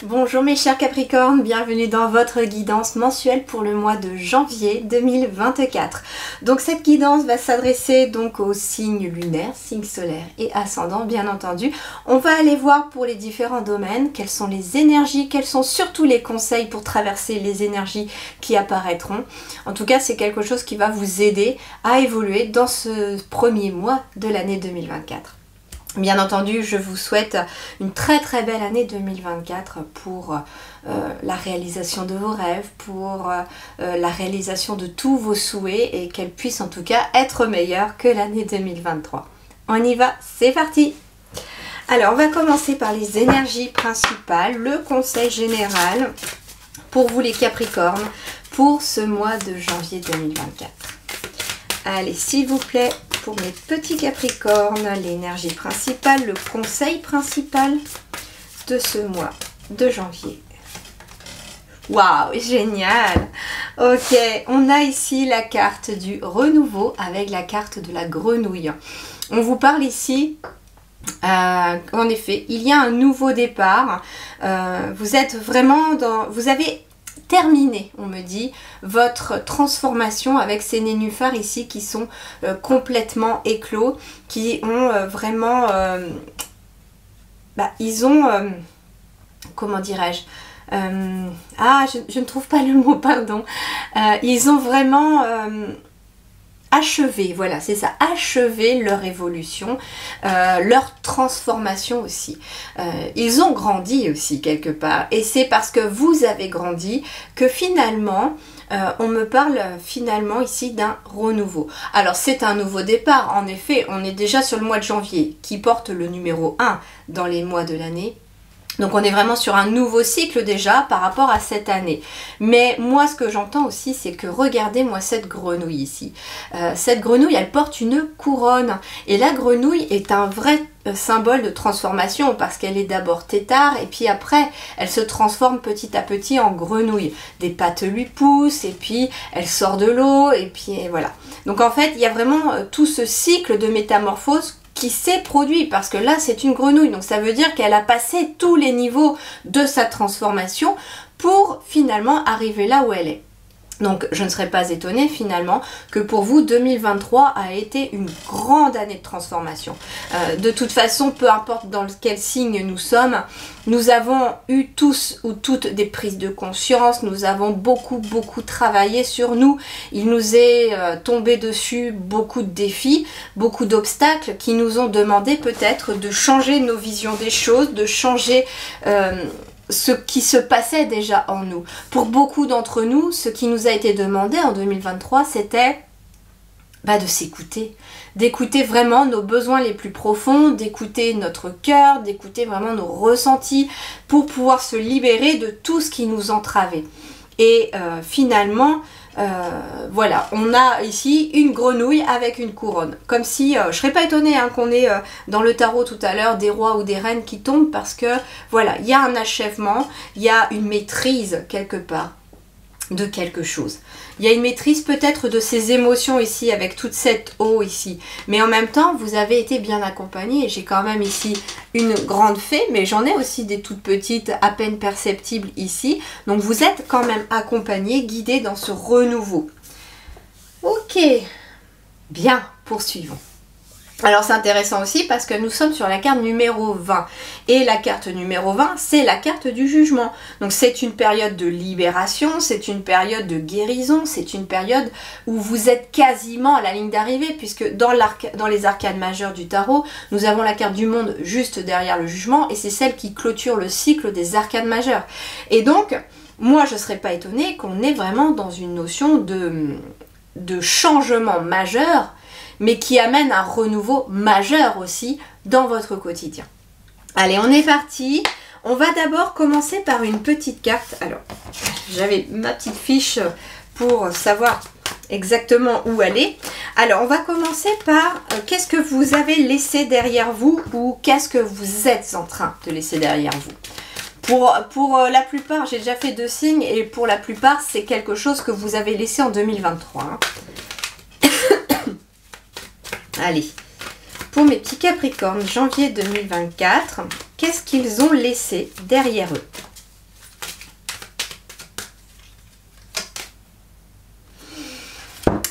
Bonjour mes chers Capricornes, bienvenue dans votre guidance mensuelle pour le mois de janvier 2024. Donc cette guidance va s'adresser donc aux signes lunaires, signes solaires et ascendants bien entendu. On va aller voir pour les différents domaines quelles sont les énergies, quels sont surtout les conseils pour traverser les énergies qui apparaîtront. En tout cas c'est quelque chose qui va vous aider à évoluer dans ce premier mois de l'année 2024. Bien entendu, je vous souhaite une très belle année 2024 pour la réalisation de vos rêves, pour la réalisation de tous vos souhaits et qu'elle puisse en tout cas être meilleure que l'année 2023. On y va, c'est parti! Alors, on va commencer par les énergies principales, le conseil général pour vous les Capricornes pour ce mois de janvier 2024. Allez, s'il vous plaît, pour mes petits Capricornes, l'énergie principale, le conseil principal de ce mois de janvier. Waouh, génial! Ok, on a ici la carte du renouveau avec la carte de la grenouille. On vous parle ici, en effet, il y a un nouveau départ. Vous êtes vraiment dans... Vous avez terminé, on me dit, votre transformation avec ces nénuphars ici qui sont complètement éclos, qui ont vraiment... ils ont... comment dirais-je je ne trouve pas le mot, pardon. Ils ont vraiment... achevé, voilà, c'est ça, achevé leur évolution, leur transformation aussi. Ils ont grandi aussi quelque part, et c'est parce que vous avez grandi que finalement, on me parle finalement ici d'un renouveau. Alors c'est un nouveau départ, en effet, on est déjà sur le mois de janvier, qui porte le numéro 1 dans les mois de l'année. Donc on est vraiment sur un nouveau cycle déjà par rapport à cette année. Mais moi ce que j'entends aussi c'est que regardez-moi cette grenouille ici. Cette grenouille elle porte une couronne et la grenouille est un vrai symbole de transformation parce qu'elle est d'abord tétard et puis après elle se transforme petit à petit en grenouille. Des pattes lui poussent et puis elle sort de l'eau et puis voilà. Donc en fait il y a vraiment tout ce cycle de métamorphose qui s'est produit parce que là c'est une grenouille, donc ça veut dire qu'elle a passé tous les niveaux de sa transformation pour finalement arriver là où elle est. Donc je ne serais pas étonnée finalement que pour vous 2023 a été une grande année de transformation. De toute façon, peu importe dans quel signe nous sommes, nous avons eu tous ou toutes des prises de conscience, nous avons beaucoup travaillé sur nous. Il nous est tombé dessus beaucoup de défis, beaucoup d'obstacles qui nous ont demandé peut-être de changer nos visions des choses, de changer... ce qui se passait déjà en nous. Pour beaucoup d'entre nous, ce qui nous a été demandé en 2023, c'était de s'écouter, d'écouter vraiment nos besoins les plus profonds, d'écouter notre cœur, d'écouter vraiment nos ressentis pour pouvoir se libérer de tout ce qui nous entravait. Et finalement, voilà, on a ici une grenouille avec une couronne. Comme si, je serais pas étonnée qu'on ait dans le tarot tout à l'heure des rois ou des reines qui tombent parce que, voilà, il y a un achèvement, il y a une maîtrise quelque part de quelque chose. Il y a une maîtrise peut-être de ces émotions ici avec toute cette eau ici. Mais en même temps, vous avez été bien accompagné. J'ai quand même ici une grande fée, mais j'en ai aussi des toutes petites à peine perceptibles ici. Donc vous êtes quand même accompagné, guidé dans ce renouveau. Ok, bien, poursuivons. Alors c'est intéressant aussi parce que nous sommes sur la carte numéro 20 et la carte numéro 20 c'est la carte du jugement. Donc c'est une période de libération, c'est une période de guérison, c'est une période où vous êtes quasiment à la ligne d'arrivée puisque dans les arcanes majeures du tarot, nous avons la carte du monde juste derrière le jugement et c'est celle qui clôture le cycle des arcanes majeures. Et donc, moi je ne serais pas étonnée qu'on est vraiment dans une notion de changement majeur mais qui amène un renouveau majeur aussi dans votre quotidien. Allez, on est parti. On va d'abord commencer par une petite carte. Alors, j'avais ma petite fiche pour savoir exactement où aller. Alors, on va commencer par qu'est-ce que vous avez laissé derrière vous ou qu'est-ce que vous êtes en train de laisser derrière vous. Pour la plupart, j'ai déjà fait 2 signes et pour la plupart, c'est quelque chose que vous avez laissé en 2023. Hein. Allez, pour mes petits Capricornes, janvier 2024, qu'est-ce qu'ils ont laissé derrière eux?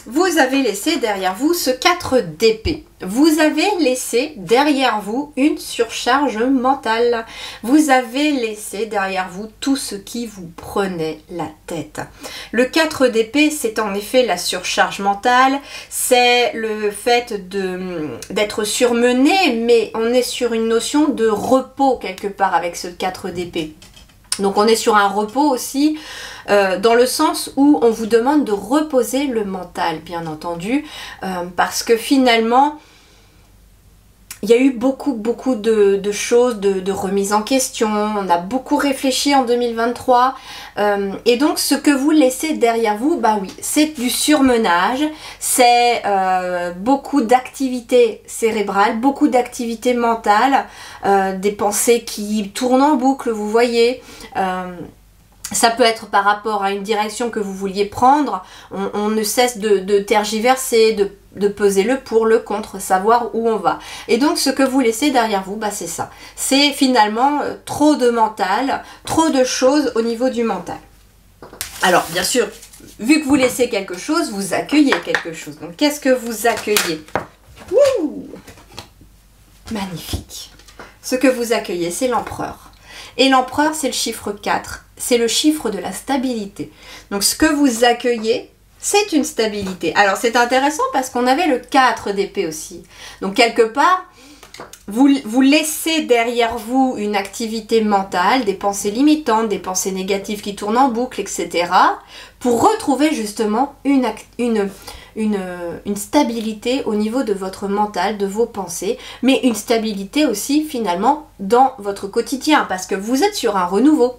Vous avez laissé derrière vous ce 4 d'épée. Vous avez laissé derrière vous une surcharge mentale. Vous avez laissé derrière vous tout ce qui vous prenait la tête. Le 4 d'épée, c'est en effet la surcharge mentale. C'est le fait d'être surmené, mais on est sur une notion de repos quelque part avec ce 4 d'épée. Donc on est sur un repos aussi, dans le sens où on vous demande de reposer le mental, bien entendu, parce que finalement, il y a eu beaucoup de choses, de remises en question, on a beaucoup réfléchi en 2023, et donc ce que vous laissez derrière vous, bah oui, c'est du surmenage, c'est beaucoup d'activités cérébrales, beaucoup d'activités mentales, des pensées qui tournent en boucle, vous voyez. Ça peut être par rapport à une direction que vous vouliez prendre, on ne cesse de tergiverser, de peser le pour, le contre, savoir où on va. Et donc ce que vous laissez derrière vous, bah c'est ça. C'est finalement trop de mental, trop de choses au niveau du mental. Alors bien sûr, vu que vous laissez quelque chose, vous accueillez quelque chose. Donc qu'est-ce que vous accueillez? Ouh, magnifique. Ce que vous accueillez, c'est l'empereur. Et l'empereur, c'est le chiffre 4. C'est le chiffre de la stabilité. Donc ce que vous accueillez, c'est une stabilité. Alors c'est intéressant parce qu'on avait le 4 d'épée aussi. Donc quelque part, vous laissez derrière vous une activité mentale, des pensées limitantes, des pensées négatives qui tournent en boucle, etc. pour retrouver justement une stabilité au niveau de votre mental, de vos pensées, mais une stabilité aussi finalement dans votre quotidien parce que vous êtes sur un renouveau.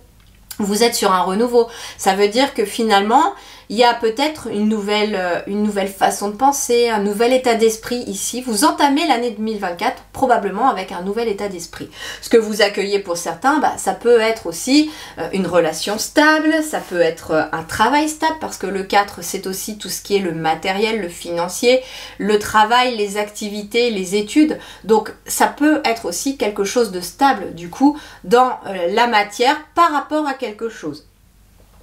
Vous êtes sur un renouveau. Ça veut dire que finalement, il y a peut-être une nouvelle façon de penser, un nouvel état d'esprit ici. Vous entamez l'année 2024 probablement avec un nouvel état d'esprit. Ce que vous accueillez pour certains, bah, ça peut être aussi une relation stable, ça peut être un travail stable parce que le 4 c'est aussi tout ce qui est le matériel, le financier, le travail, les activités, les études. Donc ça peut être aussi quelque chose de stable du coup dans la matière par rapport à quelque chose.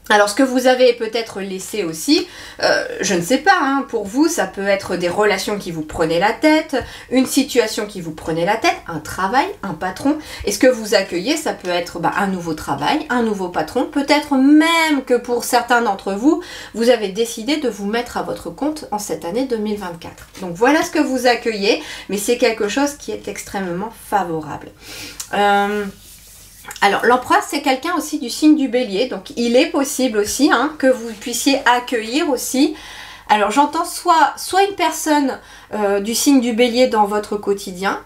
Alors ce que vous avez peut-être laissé aussi, je ne sais pas, hein, pour vous ça peut être des relations qui vous prenaient la tête, une situation qui vous prenait la tête, un travail, un patron, et ce que vous accueillez ça peut être un nouveau travail, un nouveau patron, peut-être même que pour certains d'entre vous, vous avez décidé de vous mettre à votre compte en cette année 2024. Donc voilà ce que vous accueillez, mais c'est quelque chose qui est extrêmement favorable. Alors l'empereur c'est quelqu'un aussi du signe du bélier, donc il est possible aussi que vous puissiez accueillir aussi, alors j'entends soit une personne du signe du bélier dans votre quotidien,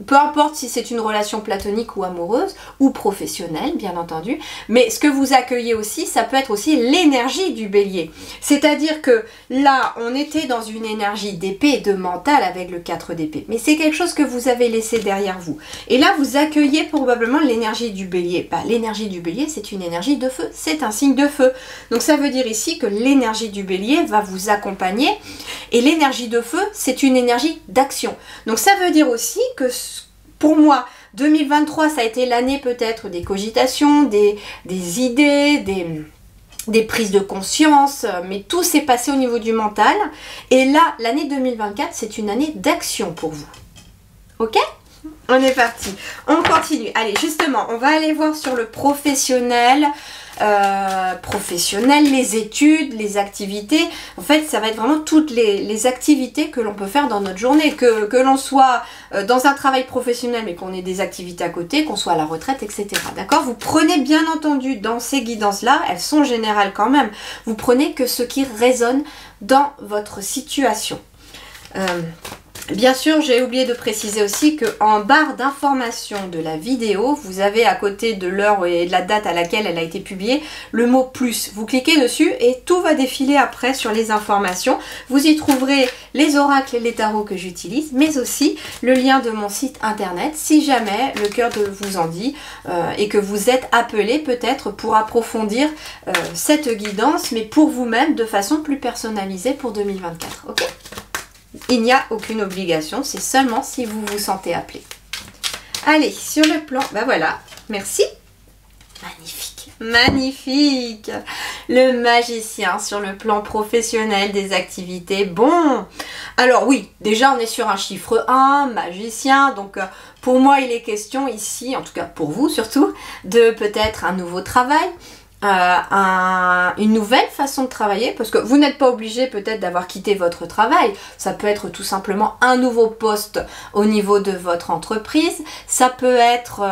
peu importe si c'est une relation platonique ou amoureuse ou professionnelle bien entendu, mais ce que vous accueillez aussi, ça peut être aussi l'énergie du bélier. C'est-à-dire que là, on était dans une énergie d'épée et de mental avec le 4 d'épée, mais c'est quelque chose que vous avez laissé derrière vous. Et là, vous accueillez probablement l'énergie du bélier. L'énergie du bélier, c'est une énergie de feu, c'est un signe de feu. Donc ça veut dire ici que l'énergie du bélier va vous accompagner et l'énergie de feu, c'est une énergie d'action. Donc ça veut dire aussi que pour moi, 2023, ça a été l'année peut-être des cogitations, des idées, des prises de conscience, mais tout s'est passé au niveau du mental. Et là, l'année 2024, c'est une année d'action pour vous. Ok ? On est parti. On continue. Allez, justement, on va aller voir sur le professionnel. Les études, les activités. En fait, ça va être vraiment toutes les activités que l'on peut faire dans notre journée, que l'on soit dans un travail professionnel mais qu'on ait des activités à côté, qu'on soit à la retraite, etc. D'accord ? Vous prenez bien entendu dans ces guidances-là, elles sont générales quand même, vous prenez que ce qui résonne dans votre situation. Bien sûr, j'ai oublié de préciser aussi qu'en barre d'information de la vidéo, vous avez à côté de l'heure et de la date à laquelle elle a été publiée, le mot plus. Vous cliquez dessus et tout va défiler après sur les informations. Vous y trouverez les oracles et les tarots que j'utilise, mais aussi le lien de mon site internet, si jamais le cœur de vous en dit et que vous êtes appelé peut-être pour approfondir cette guidance, mais pour vous-même de façon plus personnalisée pour 2024. Ok ? il n'y a aucune obligation, c'est seulement si vous vous sentez appelé. Allez, sur le plan, ben voilà, merci. Magnifique, magnifique. Le magicien sur le plan professionnel des activités. Bon, alors oui, déjà on est sur un chiffre 1, magicien. Donc pour moi il est question ici, en tout cas pour vous surtout, de peut-être un nouveau travail. Une nouvelle façon de travailler, parce que vous n'êtes pas obligé peut-être d'avoir quitté votre travail, ça peut être tout simplement un nouveau poste au niveau de votre entreprise, ça peut être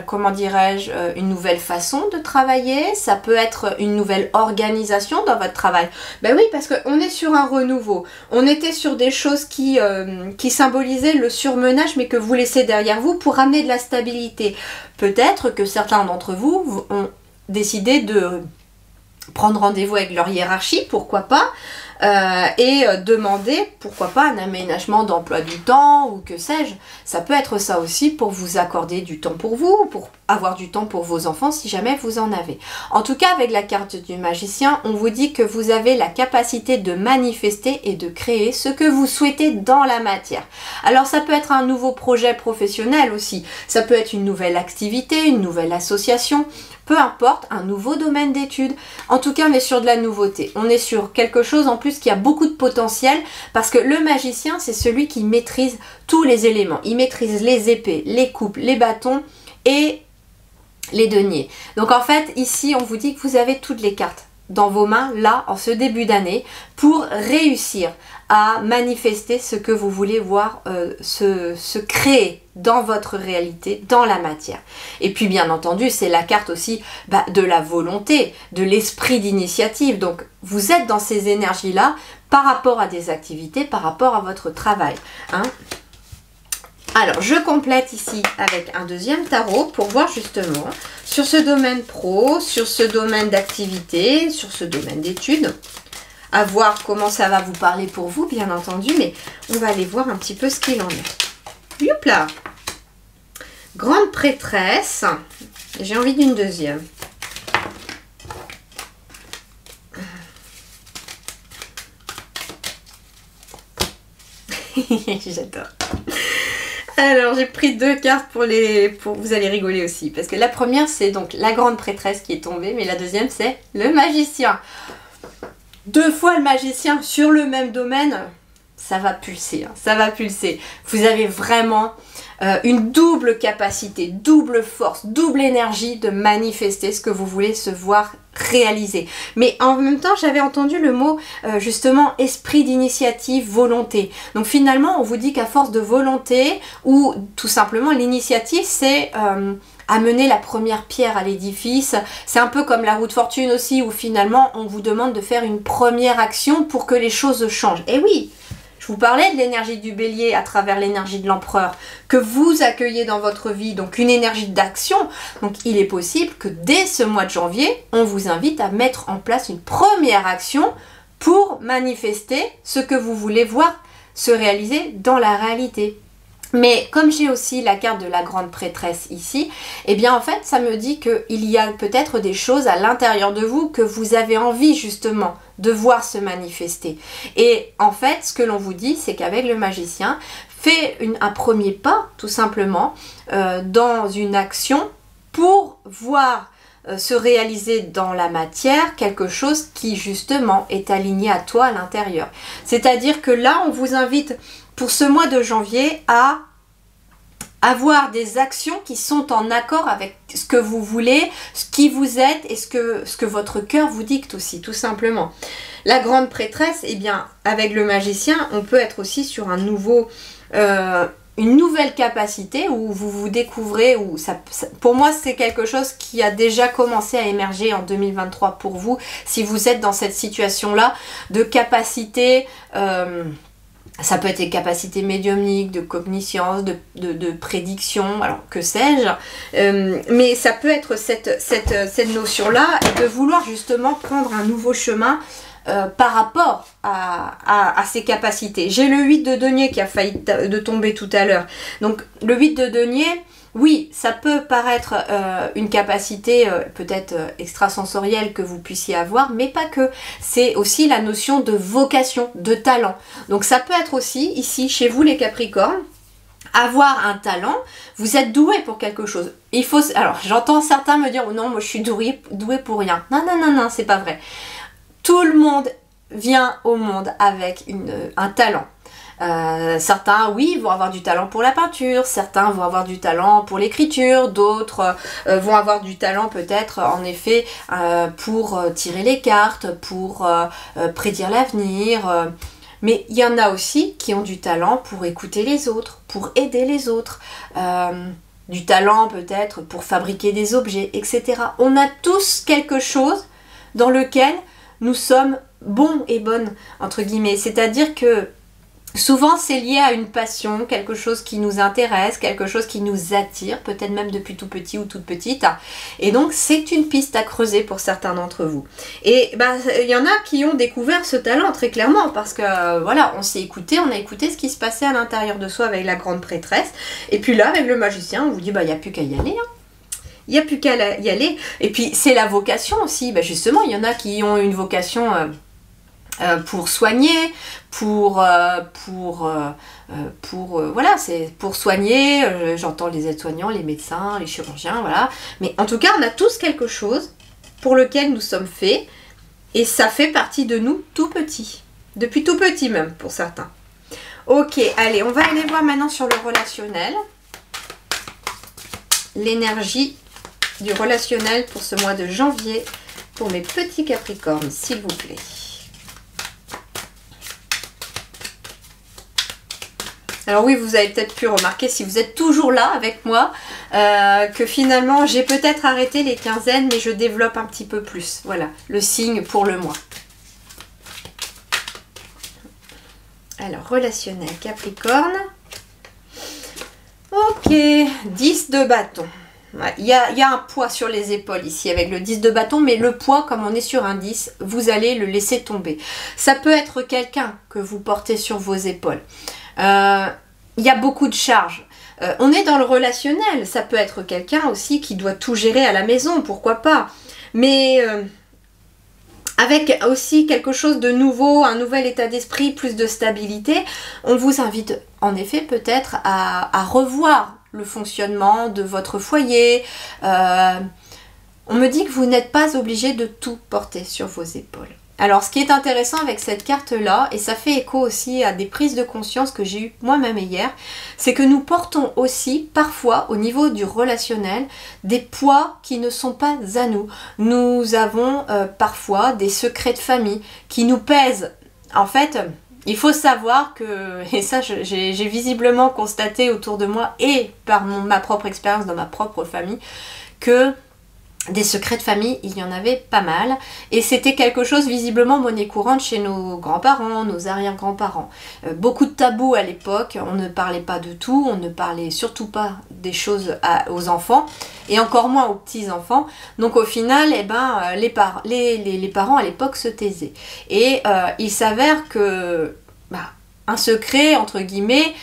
comment dirais-je, une nouvelle façon de travailler, ça peut être une nouvelle organisation dans votre travail. Ben oui, parce qu'on est sur un renouveau, on était sur des choses qui symbolisaient le surmenage mais que vous laissez derrière vous pour amener de la stabilité. Peut-être que certains d'entre vous ont décider de prendre rendez-vous avec leur hiérarchie, pourquoi pas, et demander, pourquoi pas, un aménagement d'emploi du temps, ou que sais-je. Ça peut être ça aussi pour vous accorder du temps pour vous, pour avoir du temps pour vos enfants, si jamais vous en avez. En tout cas, avec la carte du magicien, on vous dit que vous avez la capacité de manifester et de créer ce que vous souhaitez dans la matière. Alors, ça peut être un nouveau projet professionnel aussi, ça peut être une nouvelle activité, une nouvelle association, peu importe, un nouveau domaine d'études. En tout cas, on est sur de la nouveauté. On est sur quelque chose en plus qui a beaucoup de potentiel parce que le magicien, c'est celui qui maîtrise tous les éléments. Il maîtrise les épées, les coupes, les bâtons et les deniers. Donc en fait, ici, on vous dit que vous avez toutes les cartes dans vos mains, là, en ce début d'année, pour réussir à manifester ce que vous voulez voir se créer dans votre réalité, dans la matière. Et puis bien entendu, c'est la carte aussi de la volonté, de l'esprit d'initiative. Donc vous êtes dans ces énergies-là par rapport à des activités, par rapport à votre travail. Hein. Alors, je complète ici avec un deuxième tarot pour voir justement sur ce domaine pro, sur ce domaine d'activité, sur ce domaine d'études. À voir comment ça va vous parler pour vous, bien entendu, mais on va aller voir un petit peu ce qu'il en est. Youpla! Grande prêtresse. J'ai envie d'une deuxième. J'adore. Alors, j'ai pris deux cartes pour vous allez rigoler aussi. Parce que la première, c'est donc la grande prêtresse qui est tombée. Mais la deuxième, c'est le magicien. Deux fois le magicien sur le même domaine, ça va pulser. Hein, ça va pulser. Vous avez vraiment une double capacité, double force, double énergie de manifester ce que vous voulez se voir réaliser. Mais en même temps, j'avais entendu le mot justement esprit d'initiative, volonté. Donc finalement, on vous dit qu'à force de volonté ou tout simplement l'initiative, c'est amener la première pierre à l'édifice. C'est un peu comme la roue de fortune aussi où finalement on vous demande de faire une première action pour que les choses changent. Et oui, je vous parlais de l'énergie du bélier à travers l'énergie de l'empereur que vous accueillez dans votre vie, donc une énergie d'action. Donc il est possible que dès ce mois de janvier, on vous invite à mettre en place une première action pour manifester ce que vous voulez voir se réaliser dans la réalité. Mais comme j'ai aussi la carte de la grande prêtresse ici, eh bien en fait ça me dit qu'il y a peut-être des choses à l'intérieur de vous que vous avez envie justement de voir se manifester. Et en fait ce que l'on vous dit c'est qu'avec le magicien, fait un premier pas tout simplement dans une action pour voir se réaliser dans la matière quelque chose qui justement est aligné à toi à l'intérieur. C'est-à-dire que là on vous invite pour ce mois de janvier à avoir des actions qui sont en accord avec ce que vous voulez, ce qui vous êtes et ce que votre cœur vous dicte aussi, tout simplement. La grande prêtresse, eh bien, avec le magicien, on peut être aussi sur un nouveau, une nouvelle capacité où vous vous découvrez, pour moi c'est quelque chose qui a déjà commencé à émerger en 2023 pour vous, si vous êtes dans cette situation-là de capacité... ça peut être des capacités médiumniques, de cognition, de prédiction, alors que sais-je. Mais ça peut être cette notion-là de vouloir justement prendre un nouveau chemin par rapport à ces capacités. J'ai le 8 de denier qui a failli de tomber tout à l'heure. Donc le 8 de denier, oui, ça peut paraître une capacité peut-être extrasensorielle que vous puissiez avoir, mais pas que. C'est aussi la notion de vocation, de talent. Donc ça peut être aussi, ici, chez vous les Capricornes, avoir un talent, vous êtes doué pour quelque chose. Il faut, alors j'entends certains me dire, oh non, moi je suis doué pour rien. Non, non, non, non, c'est pas vrai. Tout le monde vient au monde avec un talent. Certains, oui, vont avoir du talent pour la peinture, certains vont avoir du talent pour l'écriture, d'autres vont avoir du talent peut-être en effet pour tirer les cartes, pour prédire l'avenir. Mais il y en a aussi qui ont du talent pour écouter les autres, pour aider les autres, du talent peut-être pour fabriquer des objets, etc. On a tous quelque chose dans lequel nous sommes bons et bonnes, entre guillemets. C'est-à-dire que souvent, c'est lié à une passion, quelque chose qui nous intéresse, quelque chose qui nous attire, peut-être même depuis tout petit ou toute petite. Et donc, c'est une piste à creuser pour certains d'entre vous. Et il y en a qui ont découvert ce talent très clairement parce que, voilà, on s'est écouté, on a écouté ce qui se passait à l'intérieur de soi avec la grande prêtresse. Et puis là, avec le magicien, on vous dit, il n'y a plus qu'à y aller, hein. Il n'y a plus qu'à y aller. Et puis, c'est la vocation aussi. Justement, il y en a qui ont une vocation... pour soigner, voilà, c'est pour soigner, j'entends les aides-soignants, les médecins, les chirurgiens, voilà. Mais en tout cas, on a tous quelque chose pour lequel nous sommes faits et ça fait partie de nous tout petit, depuis tout petit même pour certains. Ok, allez, on va aller voir maintenant sur le relationnel. L'énergie du relationnel pour ce mois de janvier pour mes petits Capricornes, s'il vous plaît. Alors oui, vous avez peut-être pu remarquer, si vous êtes toujours là avec moi, que finalement, j'ai peut-être arrêté les quinzaines, mais je développe un petit peu plus. Voilà, le signe pour le mois. Alors, relationnel Capricorne. Ok, 10 de bâton. Il y a un poids sur les épaules ici avec le 10 de bâton, mais le poids, comme on est sur un 10, vous allez le laisser tomber. Ça peut être quelqu'un que vous portez sur vos épaules. Il y a beaucoup de charges. On est dans le relationnel, ça peut être quelqu'un aussi qui doit tout gérer à la maison, pourquoi pas. Mais avec aussi quelque chose de nouveau, un nouvel état d'esprit, plus de stabilité, on vous invite en effet peut-être à revoir le fonctionnement de votre foyer. On me dit que vous n'êtes pas obligé de tout porter sur vos épaules. Alors, ce qui est intéressant avec cette carte-là, et ça fait écho aussi à des prises de conscience que j'ai eues moi-même hier, c'est que nous portons aussi, parfois, au niveau du relationnel, des poids qui ne sont pas à nous. Nous avons parfois des secrets de famille qui nous pèsent. En fait, il faut savoir que, et ça j'ai visiblement constaté autour de moi et par ma propre expérience dans ma propre famille, que des secrets de famille, il y en avait pas mal. Et c'était quelque chose visiblement monnaie courante chez nos grands-parents, nos arrière-grands-parents. Beaucoup de tabous à l'époque, on ne parlait pas de tout, on ne parlait surtout pas des choses aux enfants, et encore moins aux petits-enfants. Donc au final, les parents à l'époque se taisaient. Et il s'avère que, un secret, entre guillemets,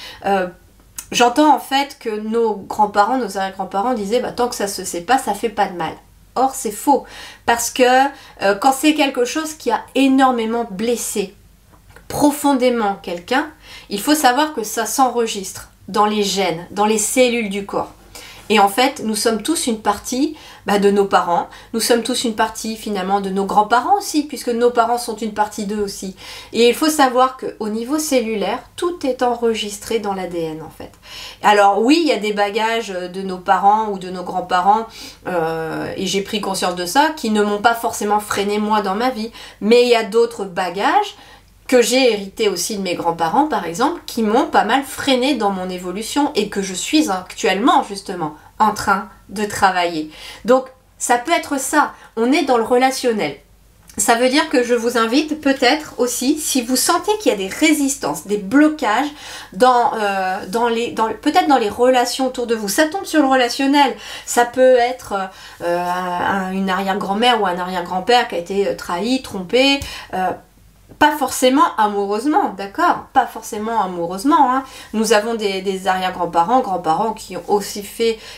j'entends en fait que nos grands-parents, nos arrière-grands-parents disaient tant que ça se sait pas, ça fait pas de mal. Or, c'est faux, parce que quand c'est quelque chose qui a énormément blessé profondément quelqu'un, il faut savoir que ça s'enregistre dans les gènes, dans les cellules du corps. Et en fait, nous sommes tous une partie de nos parents, nous sommes tous une partie finalement de nos grands-parents aussi, puisque nos parents sont une partie d'eux aussi. Et il faut savoir qu'au niveau cellulaire, tout est enregistré dans l'ADN en fait. Alors oui, il y a des bagages de nos parents ou de nos grands-parents, et j'ai pris conscience de ça, qui ne m'ont pas forcément freiné moi dans ma vie, mais il y a d'autres bagages que j'ai hérité aussi de mes grands-parents par exemple, qui m'ont pas mal freiné dans mon évolution et que je suis actuellement justement en train de travailler. Donc ça peut être ça, on est dans le relationnel. Ça veut dire que je vous invite peut-être aussi, si vous sentez qu'il y a des résistances, des blocages peut-être dans les relations autour de vous. Ça tombe sur le relationnel. Ça peut être une arrière-grand-mère ou un arrière-grand-père qui a été trahi, trompé. Pas forcément amoureusement, d'accord? Pas forcément amoureusement. Hein. Nous avons des arrière-grands-parents, grands-parents qui ont aussi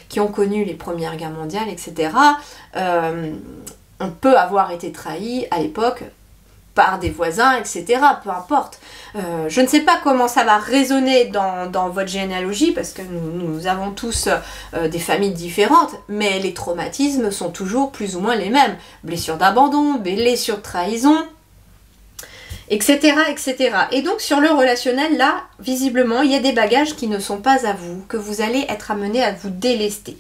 qui ont connu les Premières Guerres mondiales, etc. On peut avoir été trahi à l'époque par des voisins, etc. Peu importe. Je ne sais pas comment ça va résonner dans votre généalogie, parce que nous avons tous des familles différentes, mais les traumatismes sont toujours plus ou moins les mêmes. Blessures d'abandon, blessures de trahison, etc., etc. Et donc sur le relationnel, là, visiblement, il y a des bagages qui ne sont pas à vous, que vous allez être amené à vous délester.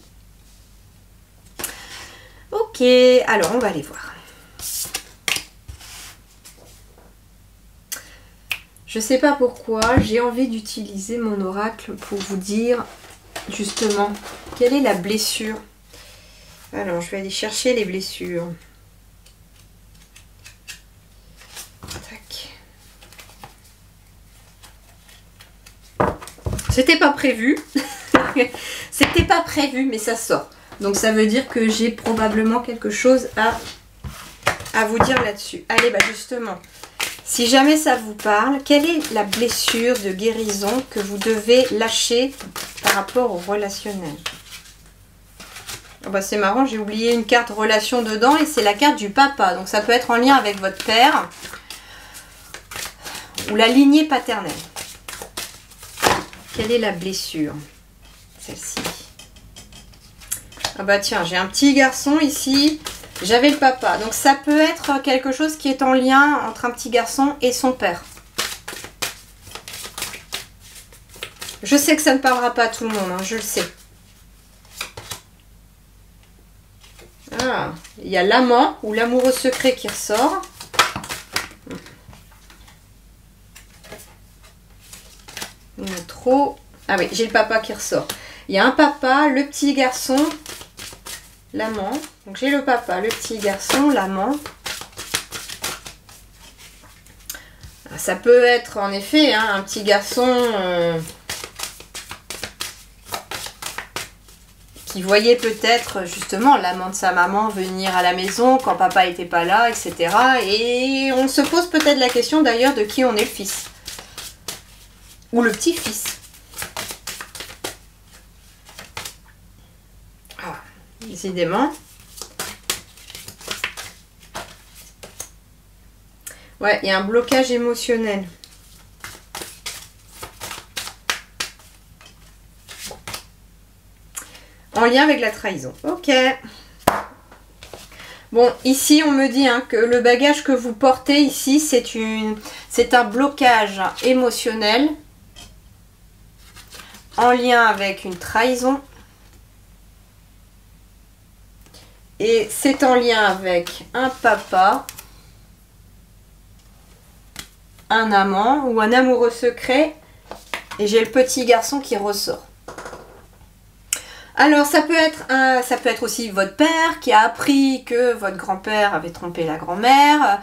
Ok, alors on va aller voir. Je sais pas pourquoi, j'ai envie d'utiliser mon oracle pour vous dire justement quelle est la blessure. Alors, je vais aller chercher les blessures. Tac. C'était pas prévu. C'était pas prévu, mais ça sort. Donc ça veut dire que j'ai probablement quelque chose à vous dire là-dessus. Allez, bah justement. Si jamais ça vous parle, quelle est la blessure de guérison que vous devez lâcher par rapport au relationnel? Oh bah c'est marrant, j'ai oublié une carte relation dedans et c'est la carte du papa. Donc ça peut être en lien avec votre père ou la lignée paternelle. Quelle est la blessure? Celle-ci. Ah bah tiens, j'ai un petit garçon ici. J'avais le papa. Donc ça peut être quelque chose qui est en lien entre un petit garçon et son père. Je sais que ça ne parlera pas à tout le monde, hein, je le sais. Ah, il y a l'amant ou l'amoureux secret qui ressort. Il y en a trop. Ah oui, j'ai le papa qui ressort. Il y a un papa, le petit garçon, l'amant. Donc j'ai le papa, le petit garçon, l'amant. Ça peut être en effet hein, un petit garçon qui voyait peut-être justement l'amant de sa maman venir à la maison quand papa n'était pas là, etc. Et on se pose peut-être la question d'ailleurs de qui on est le fils. Ou le petit-fils. Ah, décidément. Ouais, il y a un blocage émotionnel. En lien avec la trahison. Ok. Bon, ici, on me dit hein, que le bagage que vous portez ici, c'est un blocage émotionnel en lien avec une trahison. Et c'est en lien avec un papa, un amant ou un amoureux secret. Et j'ai le petit garçon qui ressort. Alors ça peut être aussi votre père qui a appris que votre grand-père avait trompé la grand-mère.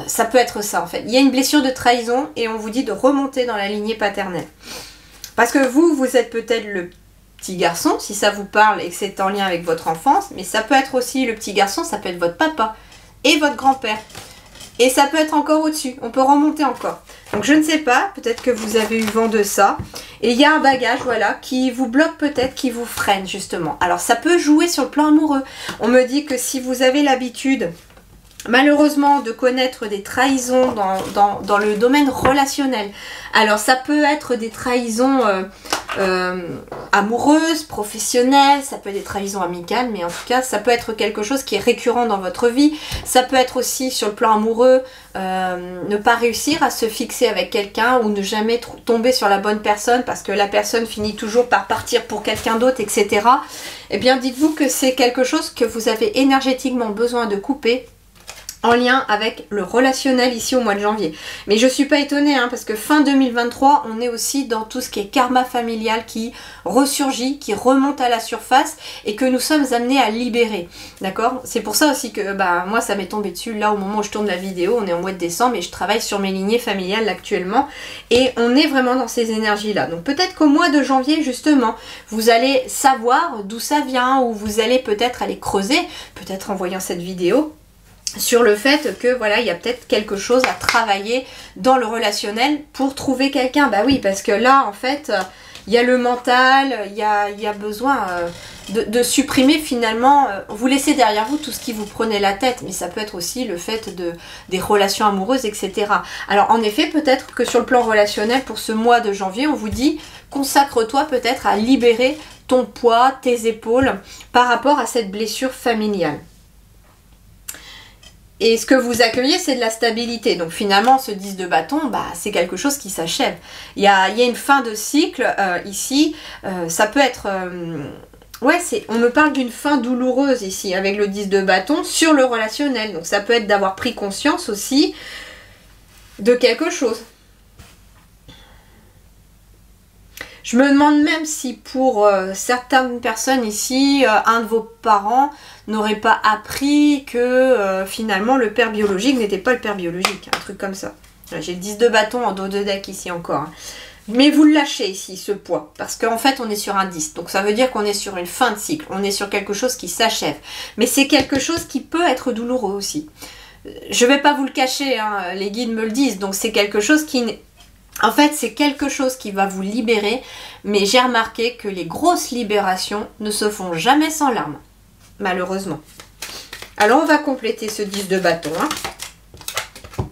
Ça peut être ça en fait. Il y a une blessure de trahison et on vous dit de remonter dans la lignée paternelle. Parce que vous êtes peut-être le petit garçon, si ça vous parle et que c'est en lien avec votre enfance. Mais ça peut être aussi le petit garçon, ça peut être votre papa et votre grand-père. Et ça peut être encore au-dessus, on peut remonter encore. Donc je ne sais pas, peut-être que vous avez eu vent de ça. Et il y a un bagage, voilà, qui vous bloque peut-être, qui vous freine justement. Alors ça peut jouer sur le plan amoureux. On me dit que si vous avez l'habitude, malheureusement, de connaître des trahisons dans le domaine relationnel. Alors ça peut être des trahisons amoureuses, professionnelles, ça peut être des trahisons amicales, mais en tout cas ça peut être quelque chose qui est récurrent dans votre vie. Ça peut être aussi sur le plan amoureux, ne pas réussir à se fixer avec quelqu'un ou ne jamais tomber sur la bonne personne parce que la personne finit toujours par partir pour quelqu'un d'autre, etc. Eh bien dites-vous que c'est quelque chose que vous avez énergétiquement besoin de couper en lien avec le relationnel ici au mois de janvier. Mais je ne suis pas étonnée hein, parce que fin 2023, on est aussi dans tout ce qui est karma familial qui ressurgit, qui remonte à la surface et que nous sommes amenés à libérer. D'accord? C'est pour ça aussi que moi ça m'est tombé dessus là au moment où je tourne la vidéo, on est en mois de décembre et je travaille sur mes lignées familiales actuellement et on est vraiment dans ces énergies là. Donc peut-être qu'au mois de janvier justement, vous allez savoir d'où ça vient ou vous allez peut-être aller creuser, peut-être en voyant cette vidéo. sur le fait que voilà, il y a peut-être quelque chose à travailler dans le relationnel pour trouver quelqu'un. Bah oui, parce que là, en fait, il y a le mental, il y a besoin de supprimer finalement, vous laissez derrière vous tout ce qui vous prenait la tête, mais ça peut être aussi le fait des relations amoureuses, etc. Alors en effet, peut-être que sur le plan relationnel, pour ce mois de janvier, on vous dit, consacre-toi peut-être à libérer ton poids, tes épaules, par rapport à cette blessure familiale. Et ce que vous accueillez, c'est de la stabilité. Donc finalement, ce 10 de bâton, bah, c'est quelque chose qui s'achève. Il y a une fin de cycle ici. Ça peut être... ouais, on me parle d'une fin douloureuse ici, avec le 10 de bâton, sur le relationnel. Donc ça peut être d'avoir pris conscience aussi de quelque chose. Je me demande même si pour certaines personnes ici, un de vos parents n'aurait pas appris que finalement le père biologique n'était pas le père biologique. Un truc comme ça. J'ai le 10 de bâton en dos de deck ici encore. Hein. Mais vous le lâchez ici, ce poids. Parce qu'en fait, on est sur un 10. Donc ça veut dire qu'on est sur une fin de cycle. On est sur quelque chose qui s'achève. Mais c'est quelque chose qui peut être douloureux aussi. Je ne vais pas vous le cacher, hein, les guides me le disent. Donc c'est quelque chose qui... En fait, c'est quelque chose qui va vous libérer, mais j'ai remarqué que les grosses libérations ne se font jamais sans larmes, malheureusement. Alors, on va compléter ce 10 de bâton. Hein.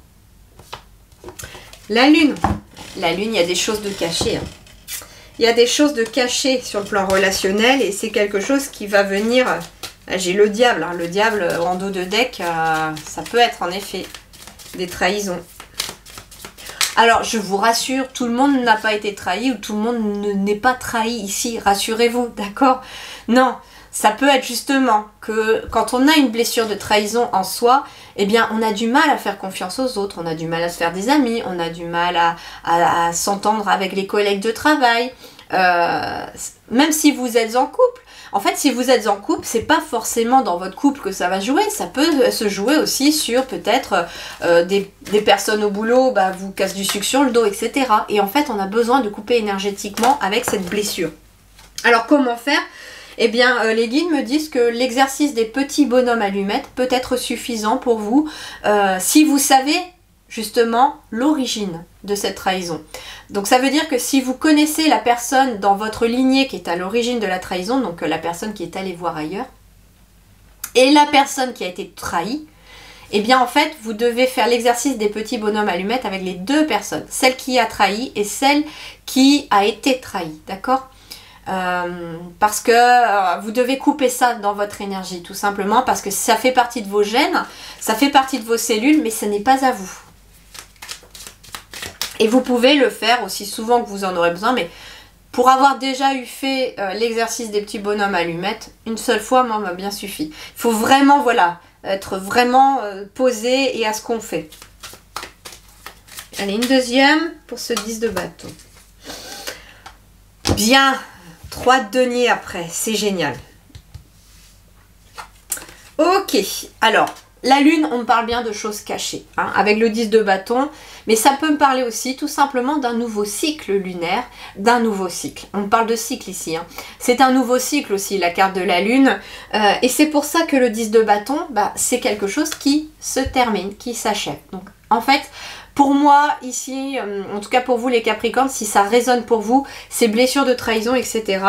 La lune. La lune, il y a des choses de cachées. Hein. Il y a des choses de cachées sur le plan relationnel, et c'est quelque chose qui va venir... J'ai le diable. Hein. Le diable en dos de deck, ça peut être en effet des trahisons. Alors, je vous rassure, tout le monde n'a pas été trahi ou tout le monde n'est pas trahi ici, rassurez-vous, d'accord? Non, ça peut être justement que quand on a une blessure de trahison en soi, eh bien, on a du mal à faire confiance aux autres, on a du mal à se faire des amis, on a du mal à s'entendre avec les collègues de travail, même si vous êtes en couple. En fait, si vous êtes en couple, c'est pas forcément dans votre couple que ça va jouer. Ça peut se jouer aussi sur peut-être des personnes au boulot, bah, vous cassent du sucre sur le dos, etc. Et en fait, on a besoin de couper énergétiquement avec cette blessure. Alors, comment faire? Eh bien, les guides me disent que l'exercice des petits bonhommes allumettes peut être suffisant pour vous si vous savez justement l'origine de cette trahison. Donc ça veut dire que si vous connaissez la personne dans votre lignée qui est à l'origine de la trahison, donc la personne qui est allée voir ailleurs, et la personne qui a été trahie, eh bien en fait vous devez faire l'exercice des petits bonhommes allumettes avec les deux personnes, celle qui a trahi et celle qui a été trahie, d'accord? Parce que vous devez couper ça dans votre énergie, tout simplement parce que ça fait partie de vos gènes, ça fait partie de vos cellules, mais ce n'est pas à vous. Et vous pouvez le faire aussi souvent que vous en aurez besoin, mais pour avoir déjà fait l'exercice des petits bonhommes allumettes, une seule fois m'en m'a bien suffi. Il faut vraiment, voilà, être vraiment posé et à ce qu'on fait. Allez, une deuxième pour ce 10 de bâton. Bien, 3 de denier après, c'est génial. Ok, alors... La lune, on me parle bien de choses cachées, hein, avec le 10 de bâton, mais ça peut me parler aussi tout simplement d'un nouveau cycle lunaire, d'un nouveau cycle. On parle de cycle ici, hein. C'est un nouveau cycle aussi, la carte de la lune, et c'est pour ça que le 10 de bâton, bah, c'est quelque chose qui se termine, qui s'achève. Donc en fait, pour moi ici, en tout cas pour vous les Capricornes, si ça résonne pour vous, ces blessures de trahison, etc.,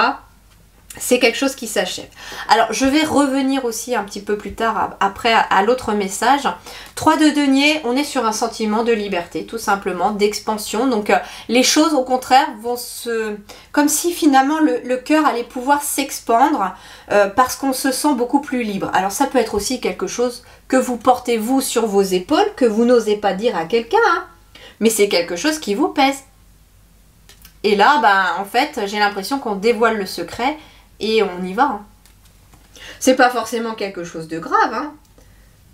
c'est quelque chose qui s'achève. Alors, je vais revenir aussi un petit peu plus tard, après, à l'autre message. 3 de denier, on est sur un sentiment de liberté, tout simplement, d'expansion. Donc, les choses, au contraire, vont se... Comme si, finalement, le cœur allait pouvoir s'expandre parce qu'on se sent beaucoup plus libre. Alors, ça peut être aussi quelque chose que vous portez, vous, sur vos épaules, que vous n'osez pas dire à quelqu'un, hein, mais c'est quelque chose qui vous pèse. Et là, en fait, j'ai l'impression qu'on dévoile le secret et on y va. Hein. C'est pas forcément quelque chose de grave. Hein.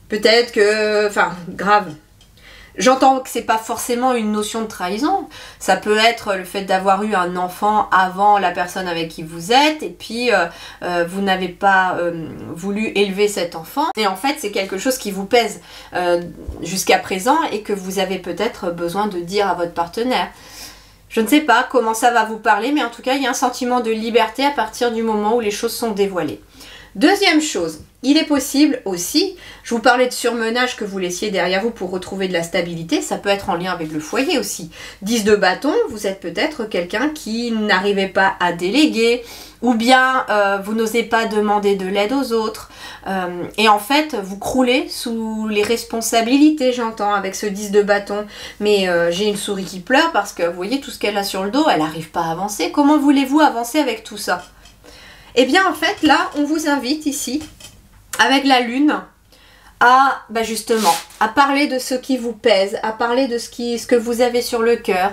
Peut-être que... Enfin, grave. J'entends que c'est pas forcément une notion de trahison. Ça peut être le fait d'avoir eu un enfant avant la personne avec qui vous êtes et puis vous n'avez pas voulu élever cet enfant. Et en fait, c'est quelque chose qui vous pèse jusqu'à présent et que vous avez peut-être besoin de dire à votre partenaire. Je ne sais pas comment ça va vous parler, mais en tout cas, il y a un sentiment de liberté à partir du moment où les choses sont dévoilées. Deuxième chose, il est possible aussi, je vous parlais de surmenage que vous laissiez derrière vous pour retrouver de la stabilité, ça peut être en lien avec le foyer aussi. 10 de bâton, vous êtes peut-être quelqu'un qui n'arrivait pas à déléguer, ou bien vous n'osez pas demander de l'aide aux autres, et en fait vous croulez sous les responsabilités, j'entends, avec ce 10 de bâton. Mais j'ai une souris qui pleure parce que vous voyez tout ce qu'elle a sur le dos, elle n'arrive pas à avancer. Comment voulez-vous avancer avec tout ça? Eh bien en fait là, on vous invite ici, avec la lune, à justement à parler de ce qui vous pèse, à parler de ce que vous avez sur le cœur.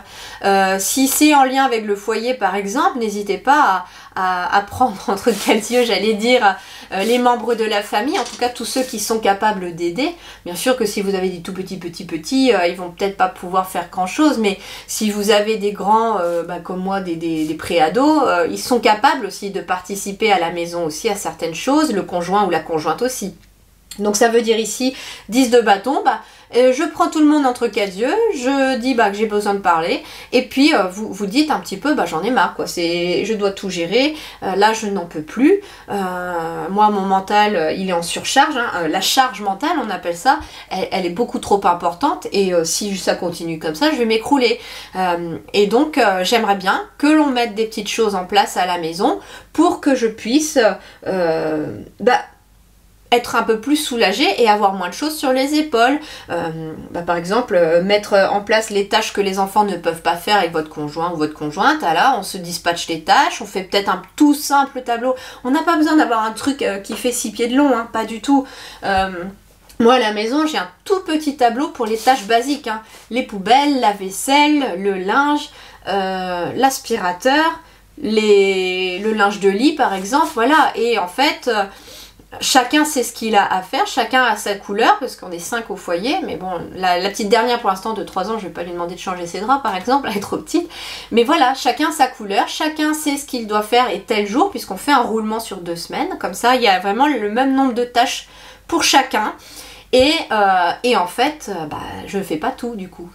Si c'est en lien avec le foyer par exemple, n'hésitez pas à prendre entre quels yeux, j'allais dire, les membres de la famille, en tout cas tous ceux qui sont capables d'aider. Bien sûr que si vous avez des tout petits, ils vont peut-être pas pouvoir faire grand chose, mais si vous avez des grands comme moi, des préados, ils sont capables aussi de participer à la maison aussi à certaines choses, le conjoint ou la conjointe aussi. Donc ça veut dire ici 10 de bâton, je prends tout le monde entre quatre yeux, je dis que j'ai besoin de parler, et puis vous dites un petit peu j'en ai marre, quoi. Je dois tout gérer, là je n'en peux plus, moi mon mental il est en surcharge, hein, la charge mentale on appelle ça, elle est beaucoup trop importante, et si ça continue comme ça je vais m'écrouler, et donc j'aimerais bien que l'on mette des petites choses en place à la maison pour que je puisse être un peu plus soulagée et avoir moins de choses sur les épaules. Par exemple, mettre en place les tâches que les enfants ne peuvent pas faire avec votre conjoint ou votre conjointe. Alors, on se dispatche les tâches, on fait peut-être un tout simple tableau. On n'a pas besoin d'avoir un truc qui fait 6 pieds de long, hein, pas du tout. Moi, à la maison, j'ai un tout petit tableau pour les tâches basiques, hein. Les poubelles, la vaisselle, le linge, l'aspirateur, le linge de lit, par exemple. Voilà, et en fait... chacun sait ce qu'il a à faire, chacun a sa couleur, parce qu'on est 5 au foyer, mais bon, la petite dernière pour l'instant de 3 ans, je vais pas lui demander de changer ses draps par exemple, elle est trop petite, mais voilà, chacun sa couleur, chacun sait ce qu'il doit faire et tel jour, puisqu'on fait un roulement sur 2 semaines, comme ça il y a vraiment le même nombre de tâches pour chacun, et en fait, je fais pas tout du coup,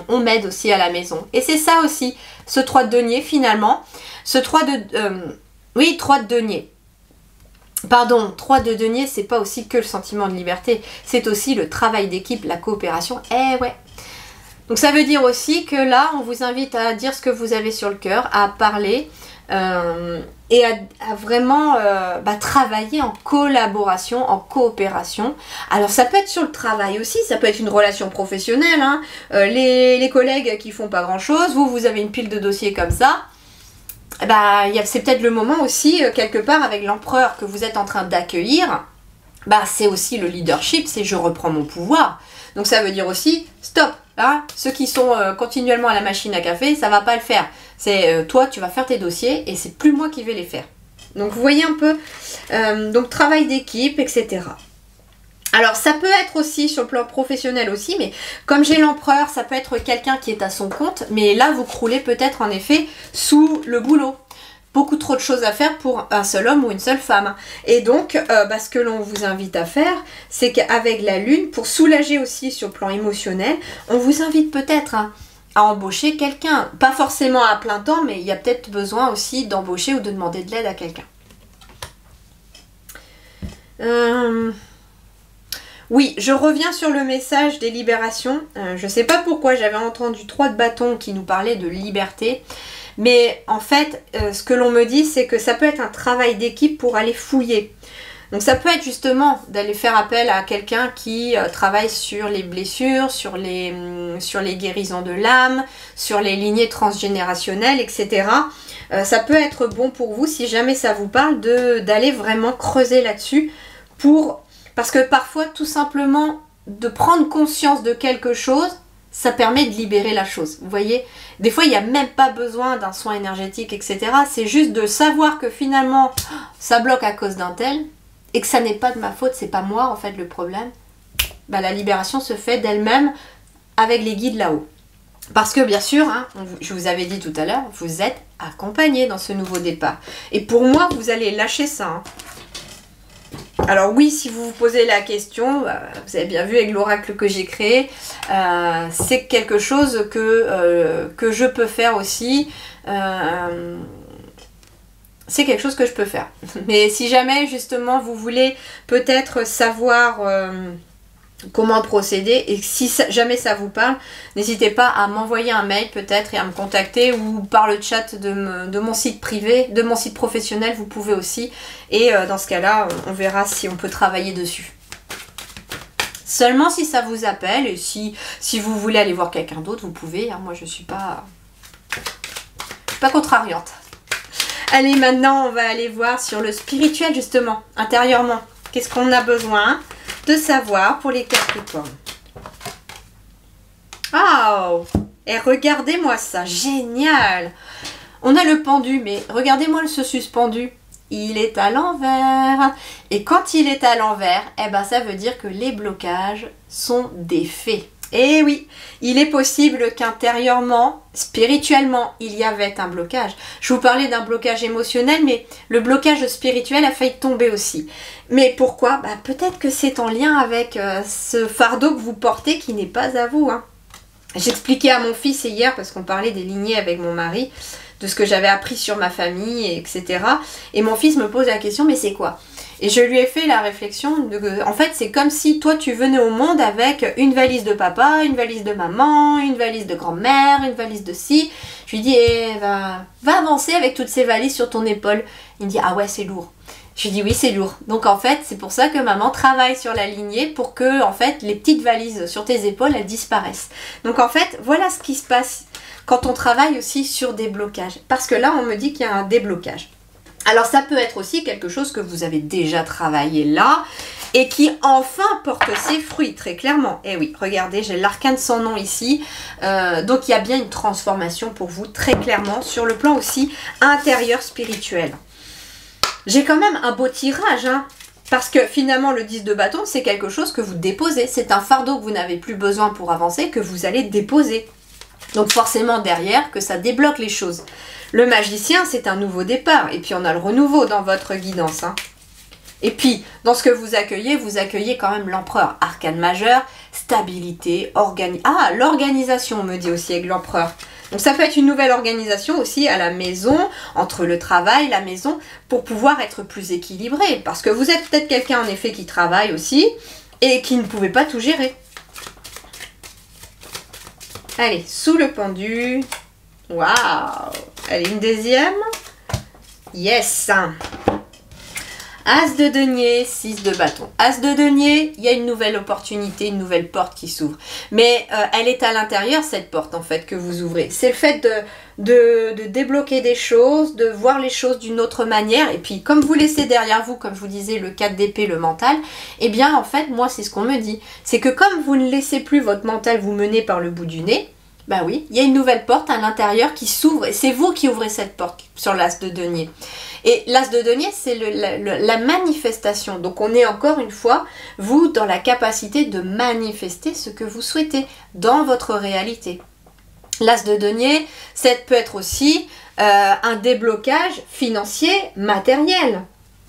on m'aide aussi à la maison, et c'est ça aussi, ce 3 de denier finalement, ce 3 de denier. Pardon, 3 de denier, c'est pas aussi que le sentiment de liberté, c'est aussi le travail d'équipe, la coopération, ouais. Donc ça veut dire aussi que là, on vous invite à dire ce que vous avez sur le cœur, à parler, et à vraiment travailler en collaboration, en coopération. Alors ça peut être sur le travail aussi, ça peut être une relation professionnelle, hein. Les collègues qui font pas grand chose, vous avez une pile de dossiers comme ça, c'est peut-être le moment aussi, quelque part, avec l'empereur que vous êtes en train d'accueillir, c'est aussi le leadership, c'est je reprends mon pouvoir. Donc ça veut dire aussi, stop, hein, ceux qui sont continuellement à la machine à café, ça va pas le faire. C'est toi, tu vas faire tes dossiers et c'est plus moi qui vais les faire. Donc vous voyez un peu, donc travail d'équipe, etc. Alors ça peut être aussi sur le plan professionnel aussi, mais comme j'ai l'empereur, ça peut être quelqu'un qui est à son compte, mais là vous croulez peut-être en effet sous le boulot. Beaucoup trop de choses à faire pour un seul homme ou une seule femme. Et donc, ce que l'on vous invite à faire, c'est qu'avec la lune, pour soulager aussi sur le plan émotionnel, on vous invite peut-être à embaucher quelqu'un. Pas forcément à plein temps, mais il y a peut-être besoin aussi d'embaucher ou de demander de l'aide à quelqu'un. Oui, je reviens sur le message des libérations. Je ne sais pas pourquoi j'avais entendu 3 de bâton qui nous parlait de liberté. Mais en fait, ce que l'on me dit, c'est que ça peut être un travail d'équipe pour aller fouiller. Donc ça peut être justement d'aller faire appel à quelqu'un qui travaille sur les blessures, sur les guérisons de l'âme, sur les lignées transgénérationnelles, etc. Ça peut être bon pour vous, si jamais ça vous parle, d'aller vraiment creuser là-dessus parce que parfois, tout simplement, de prendre conscience de quelque chose, ça permet de libérer la chose. Vous voyez, des fois, il n'y a même pas besoin d'un soin énergétique, etc. C'est juste de savoir que finalement, ça bloque à cause d'un tel, et que ça n'est pas de ma faute, c'est pas moi, en fait, le problème. La libération se fait d'elle-même avec les guides là-haut. Parce que, bien sûr, je vous avais dit tout à l'heure, vous êtes accompagné dans ce nouveau départ. Et pour moi, vous allez lâcher ça, Alors oui, si vous vous posez la question, vous avez bien vu avec l'oracle que j'ai créé, c'est quelque chose que je peux faire aussi. c'est quelque chose que je peux faire. Mais si jamais justement vous voulez peut-être savoir comment procéder, et si jamais ça vous parle, n'hésitez pas à m'envoyer un mail peut-être et à me contacter, ou par le chat de mon site privé, de mon site professionnel, vous pouvez aussi. Et dans ce cas-là, on verra si on peut travailler dessus. Seulement si ça vous appelle, et si vous voulez aller voir quelqu'un d'autre, vous pouvez. Hein, moi je suis pas contrariante. Allez, maintenant on va aller voir sur le spirituel justement, intérieurement. Qu'est-ce qu'on a besoin de savoir pour les Capricornes? Oh! Et regardez-moi ça, génial! On a le pendu, mais regardez-moi ce suspendu. Il est à l'envers. Et quand il est à l'envers, eh ben ça veut dire que les blocages sont défaits. Et oui, il est possible qu'intérieurement, spirituellement, il y avait un blocage. Je vous parlais d'un blocage émotionnel, mais le blocage spirituel a failli tomber aussi. Mais pourquoi? Bah, peut-être que c'est en lien avec ce fardeau que vous portez qui n'est pas à vous. Hein. J'expliquais à mon fils hier, parce qu'on parlait des lignées avec mon mari, de ce que j'avais appris sur ma famille, etc. Et mon fils me pose la question, mais c'est quoi? Et je lui ai fait la réflexion, en fait c'est comme si toi tu venais au monde avec une valise de papa, une valise de maman, une valise de grand-mère, une valise de ci. Je lui dis, va avancer avec toutes ces valises sur ton épaule. Il me dit, ah ouais c'est lourd. Je lui dis, oui c'est lourd. Donc en fait c'est pour ça que maman travaille sur la lignée, pour que en fait les petites valises sur tes épaules elles disparaissent. Donc en fait voilà ce qui se passe quand on travaille aussi sur des blocages. Parce que là on me dit qu'il y a un déblocage. Alors ça peut être aussi quelque chose que vous avez déjà travaillé là et qui enfin porte ses fruits, très clairement. Et oui, regardez, j'ai l'arcane sans nom ici. Donc il y a bien une transformation pour vous, très clairement, sur le plan aussi intérieur spirituel. J'ai quand même un beau tirage, hein, parce que finalement le 10 de bâton, c'est quelque chose que vous déposez. C'est un fardeau que vous n'avez plus besoin pour avancer, que vous allez déposer. Donc forcément derrière, que ça débloque les choses. Le magicien, c'est un nouveau départ. Et puis on a le renouveau dans votre guidance. Hein. Et puis, dans ce que vous accueillez quand même l'empereur. Arcane majeur, stabilité, l'organisation, on me dit aussi avec l'empereur. Donc ça peut être une nouvelle organisation aussi à la maison, entre le travail, la maison, pour pouvoir être plus équilibré. Parce que vous êtes peut-être quelqu'un en effet qui travaille aussi et qui ne pouvait pas tout gérer. Allez, sous le pendu. Waouh! Allez, une deuxième. Yes! As de denier, 6 de bâton. As de denier, il y a une nouvelle opportunité, une nouvelle porte qui s'ouvre. Mais elle est à l'intérieur, cette porte, en fait, que vous ouvrez. C'est le fait de débloquer des choses, de voir les choses d'une autre manière. Et puis, comme vous laissez derrière vous, comme je vous disais, le 4 d'épée, le mental, eh bien, en fait, moi, c'est ce qu'on me dit. C'est que comme vous ne laissez plus votre mental vous mener par le bout du nez, bah oui, il y a une nouvelle porte à l'intérieur qui s'ouvre et c'est vous qui ouvrez cette porte sur l'as de denier. Et l'as de denier, c'est la manifestation. Donc on est encore une fois, vous, dans la capacité de manifester ce que vous souhaitez dans votre réalité. L'as de denier, ça peut être aussi un déblocage financier matériel.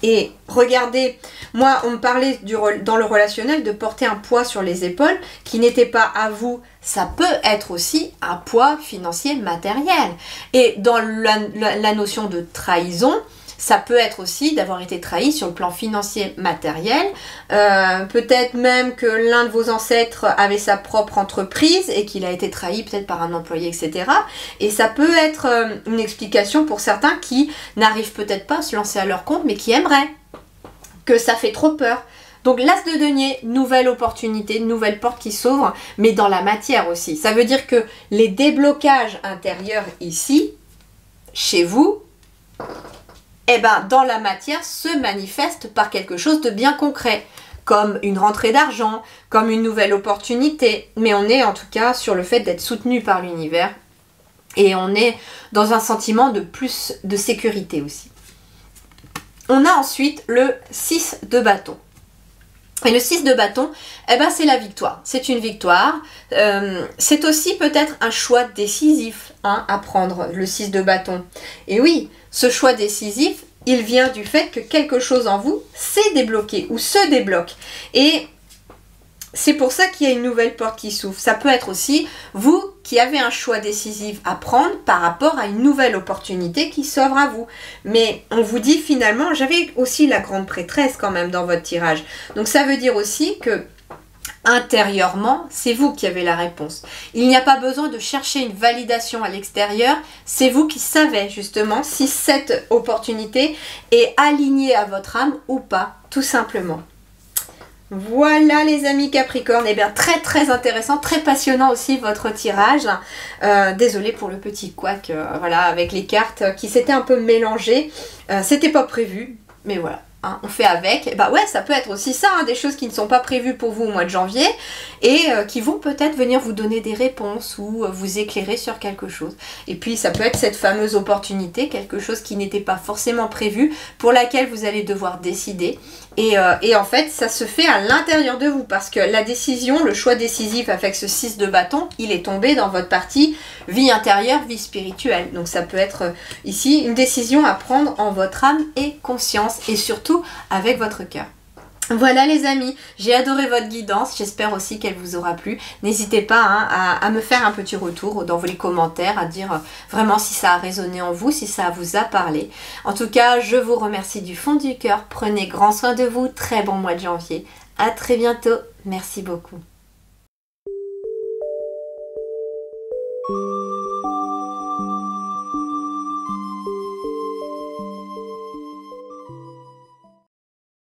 Et regardez, moi on me parlait dans le relationnel de porter un poids sur les épaules qui n'était pas à vous. Ça peut être aussi un poids financier matériel. Et dans la notion de trahison, ça peut être aussi d'avoir été trahi sur le plan financier matériel. Peut-être même que l'un de vos ancêtres avait sa propre entreprise et qu'il a été trahi peut-être par un employé, etc. Et ça peut être une explication pour certains qui n'arrivent peut-être pas à se lancer à leur compte, mais qui aimeraient, que ça fait trop peur. Donc l'as de denier, nouvelle opportunité, nouvelle porte qui s'ouvre, mais dans la matière aussi. Ça veut dire que les déblocages intérieurs ici, chez vous, eh ben, dans la matière se manifeste par quelque chose de bien concret, comme une rentrée d'argent, comme une nouvelle opportunité. Mais on est en tout cas sur le fait d'être soutenu par l'univers et on est dans un sentiment de plus de sécurité aussi. On a ensuite le 6 de bâton. Et le 6 de bâton, eh ben, c'est la victoire. C'est une victoire. C'est aussi peut-être un choix décisif hein, à prendre, le 6 de bâton. Et oui, ce choix décisif, il vient du fait que quelque chose en vous s'est débloqué ou se débloque. Et c'est pour ça qu'il y a une nouvelle porte qui s'ouvre. Ça peut être aussi vous qui avez un choix décisif à prendre par rapport à une nouvelle opportunité qui s'offre à vous. Mais on vous dit finalement, j'avais aussi la grande prêtresse quand même dans votre tirage. Donc ça veut dire aussi que intérieurement, c'est vous qui avez la réponse. Il n'y a pas besoin de chercher une validation à l'extérieur, c'est vous qui savez justement si cette opportunité est alignée à votre âme ou pas, tout simplement. Voilà les amis Capricorne, et bien très intéressant, très passionnant aussi votre tirage. Désolée pour le petit couac, voilà, avec les cartes qui s'étaient un peu mélangées. C'était pas prévu, mais voilà. Hein, on fait avec, et bah ouais, ça peut être aussi ça, hein, des choses qui ne sont pas prévues pour vous au mois de janvier et qui vont peut-être venir vous donner des réponses ou vous éclairer sur quelque chose. Et puis ça peut être cette fameuse opportunité, quelque chose qui n'était pas forcément prévu, pour laquelle vous allez devoir décider. Et en fait, ça se fait à l'intérieur de vous parce que la décision, le choix décisif avec ce 6 de bâton, il est tombé dans votre partie vie intérieure, vie spirituelle. Donc ça peut être ici une décision à prendre en votre âme et conscience et surtout avec votre cœur. Voilà les amis, j'ai adoré votre guidance, j'espère aussi qu'elle vous aura plu. N'hésitez pas hein, à me faire un petit retour dans les commentaires, à dire vraiment si ça a résonné en vous, si ça vous a parlé. En tout cas, je vous remercie du fond du cœur, prenez grand soin de vous, très bon mois de janvier. À très bientôt, merci beaucoup.